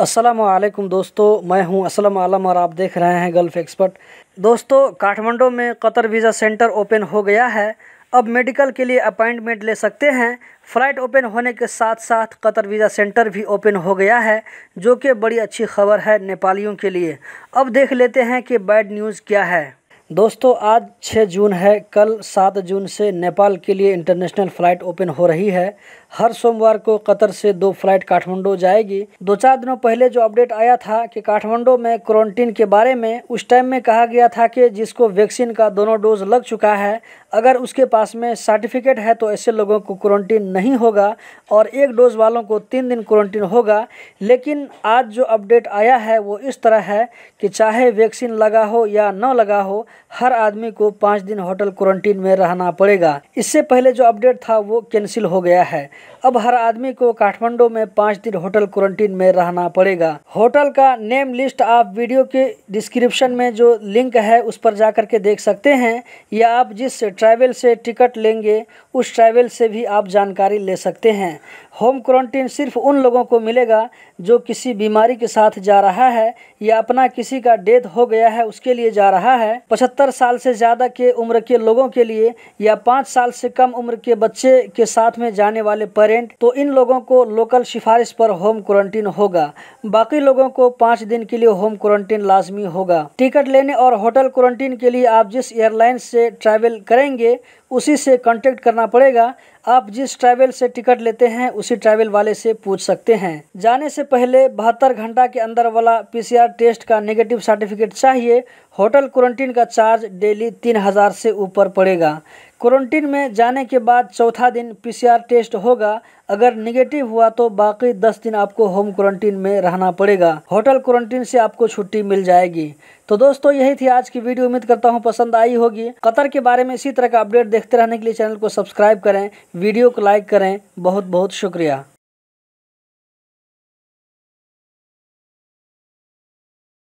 अस्सलामुअलैकुम दोस्तों, मैं हूं असलम आलम और आप देख रहे हैं गल्फ एक्सपर्ट। दोस्तों, काठमांडू में कतर वीज़ा सेंटर ओपन हो गया है। अब मेडिकल के लिए अपॉइंटमेंट ले सकते हैं। फ़्लाइट ओपन होने के साथ साथ कतर वीज़ा सेंटर भी ओपन हो गया है, जो कि बड़ी अच्छी खबर है नेपालियों के लिए। अब देख लेते हैं कि बैड न्यूज़ क्या है। दोस्तों, आज 6 जून है। कल 7 जून से नेपाल के लिए इंटरनेशनल फ़्लाइट ओपन हो रही है। हर सोमवार को कतर से 2 फ्लाइट काठमांडू जाएगी। 2-4 दिनों पहले जो अपडेट आया था कि काठमांडू में क्वारंटीन के बारे में, उस टाइम में कहा गया था कि जिसको वैक्सीन का दोनों डोज लग चुका है, अगर उसके पास में सर्टिफिकेट है तो ऐसे लोगों को क्वारंटीन नहीं होगा और 1 डोज वालों को 3 दिन क्वारंटीन होगा। लेकिन आज जो अपडेट आया है वो इस तरह है कि चाहे वैक्सीन लगा हो या न लगा हो, हर आदमी को 5 दिन होटल क्वारंटीन में रहना पड़ेगा। इससे पहले जो अपडेट था वो कैंसिल हो गया है। अब हर आदमी को काठमांडू में 5 दिन होटल क्वारंटीन में रहना पड़ेगा। होटल का नेम लिस्ट आप वीडियो के डिस्क्रिप्शन में जो लिंक है उस पर जाकर के देख सकते हैं, या आप जिस ट्रैवल से टिकट लेंगे उस ट्रैवल से भी आप जानकारी ले सकते हैं। होम क्वारंटीन सिर्फ उन लोगों को मिलेगा जो किसी बीमारी के साथ जा रहा है या अपना किसी का डेथ हो गया है उसके लिए जा रहा है। 75 साल से ज़्यादा के उम्र के लोगों के लिए या 5 साल से कम उम्र के बच्चे के साथ में जाने वाले पेरेंट, तो इन लोगों को लोकल सिफारिश पर होम क्वारंटीन होगा। बाकी लोगों को 5 दिन के लिए होम क्वारंटीन लाजमी होगा। टिकट लेने और होटल क्वारंटीन के लिए आप जिस एयरलाइंस से ट्रैवल करेंगे उसी से कांटेक्ट करना पड़ेगा। आप जिस ट्रैवल से टिकट लेते हैं उसी ट्रैवल वाले से पूछ सकते हैं। जाने से पहले 72 घंटा के अंदर वाला PCR टेस्ट का नेगेटिव सर्टिफिकेट चाहिए। होटल क्वारंटीन का चार्ज डेली 3000 से ऊपर पड़ेगा। क्वारंटीन में जाने के बाद चौथा दिन PCR टेस्ट होगा। अगर नेगेटिव हुआ तो बाकी 10 दिन आपको होम क्वारंटीन में रहना पड़ेगा। होटल क्वारंटीन से आपको छुट्टी मिल जाएगी। तो दोस्तों, यही थी आज की वीडियो। उम्मीद करता हूँ पसंद आई होगी। कतर के बारे में इसी तरह का अपडेट देखते रहने के लिए चैनल को सब्सक्राइब करें, वीडियो को लाइक करें। बहुत बहुत शुक्रिया।